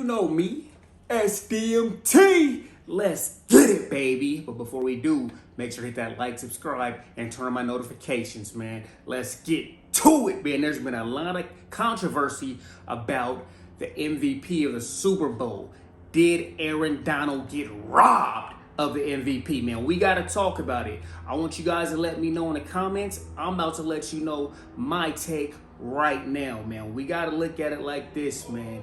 know me, SDMT. Let's get it, baby. But before we do, make sure to hit that like, subscribe, and turn on my notifications, man. Let's get to it, man. There's been a lot of controversy about the MVP of the Super Bowl. Did Aaron Donald get robbed of the MVP, man? We got to talk about it. I want you guys to let me know in the comments. I'm about to let you know my take right now, man. We got to look at it like this, man.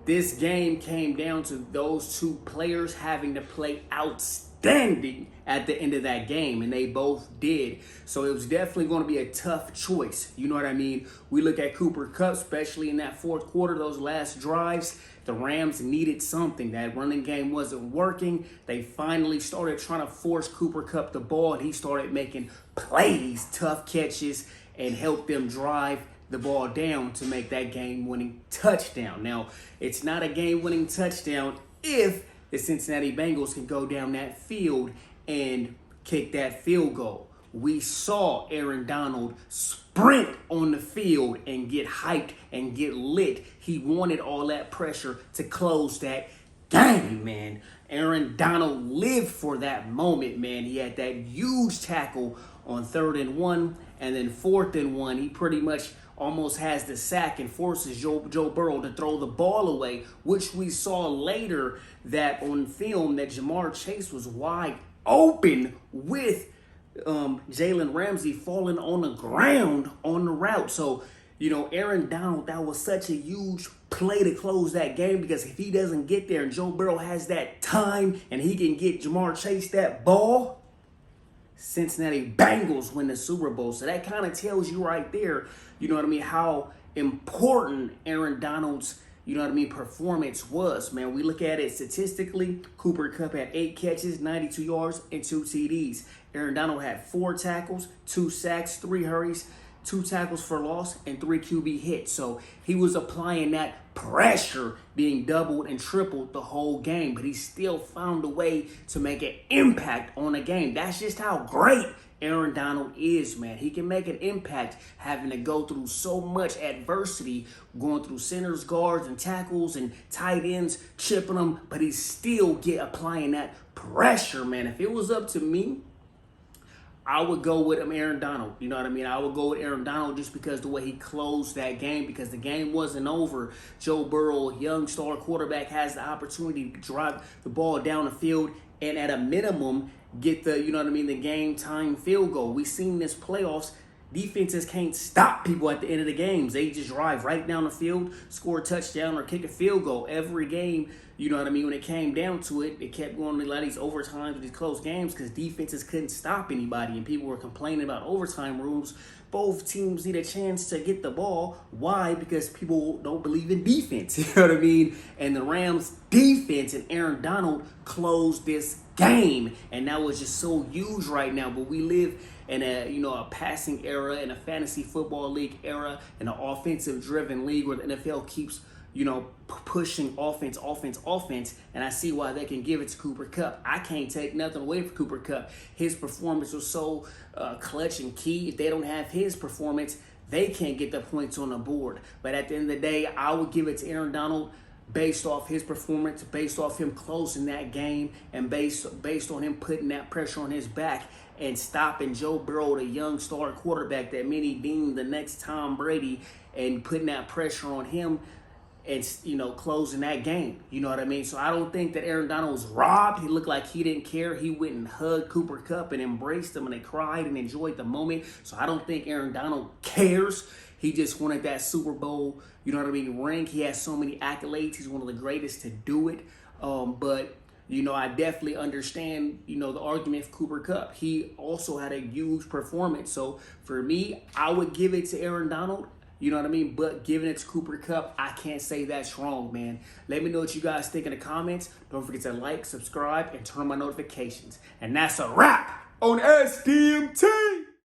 This game came down to those two players having to play outstanding at the end of that game, and they both did. So it was definitely going to be a tough choice. You know what I mean? We look at Cooper Kupp, especially in that fourth quarter, those last drives. The Rams needed something. That running game wasn't working. They finally started trying to force Cooper Kupp the ball, and he started making plays, tough catches, and helped them drive the ball down to make that game-winning touchdown. Now, it's not a game-winning touchdown if the Cincinnati Bengals can go down that field and kick that field goal. We saw Aaron Donald sprint on the field and get hyped and get lit. He wanted all that pressure to close that game, man. Aaron Donald lived for that moment, man. He had that huge tackle on 3rd and 1, and then 4th and 1. He pretty much almost has the sack and forces Joe Burrow to throw the ball away, which we saw later that on film that Jamar Chase was wide open with Jalen Ramsey falling on the ground on the route. So, you know, Aaron Donald, that was such a huge play to close that game, because if he doesn't get there and Joe Burrow has that time and he can get Jamar Chase that ball, Cincinnati Bengals win the Super Bowl. So that kind of tells you right there, you know what I mean, how important Aaron Donald's, you know what I mean, performance was, man. We look at it statistically. Cooper Kupp had 8 catches, 92 yards, and 2 TDs. Aaron Donald had 4 tackles, 2 sacks, 3 hurries, 2 tackles for loss, and 3 QB hits. So he was applying that pressure, being doubled and tripled the whole game, but he still found a way to make an impact on the game. That's just how great Aaron Donald is, man. He can make an impact having to go through so much adversity, going through centers, guards, and tackles, and tight ends, chipping them, but he still applying that pressure, man. If it was up to me, I would go with Aaron Donald. You know what I mean? I would go with Aaron Donald just because the way he closed that game, because the game wasn't over. Joe Burrow, young star quarterback, has the opportunity to drive the ball down the field and at a minimum get the, you know what I mean, the game time field goal. We've seen this playoffs. Defenses can't stop people at the end of the games. They just drive right down the field, score a touchdown, or kick a field goal. Every game, you know what I mean, when it came down to it, it kept going to a lot of these overtimes, these close games, because defenses couldn't stop anybody, and people were complaining about overtime rules. Both teams need a chance to get the ball. Why? Because people don't believe in defense. You know what I mean? And the Rams' defense and Aaron Donald closed this game, and that was just so huge right now. But we live in a, you know, a passing era, in a fantasy football league era, in an offensive-driven league where the NFL keeps, you know, pushing offense, and I see why they can give it to Cooper Kupp. I can't take nothing away from Cooper Kupp. His performance was so clutch and key. If they don't have his performance, they can't get the points on the board. But at the end of the day, I would give it to Aaron Donald based off his performance, based off him closing that game, and based on him putting that pressure on his back and stopping Joe Burrow, the young star quarterback that many deemed the next Tom Brady, and putting that pressure on him and, you know, closing that game. You know what I mean? So I don't think that Aaron Donald was robbed. He looked like he didn't care. He went and hugged Cooper Kupp and embraced him, and they cried and enjoyed the moment. So I don't think Aaron Donald cares. He just wanted that Super Bowl, you know what I mean, ring. He has so many accolades. He's one of the greatest to do it. But, you know, I definitely understand, you know, the argument for Cooper Kupp. He also had a huge performance. So for me, I would give it to Aaron Donald. You know what I mean? But giving it to Cooper Kupp, I can't say that's wrong, man. Let me know what you guys think in the comments. Don't forget to like, subscribe, and turn on my notifications. And that's a wrap on SDMT.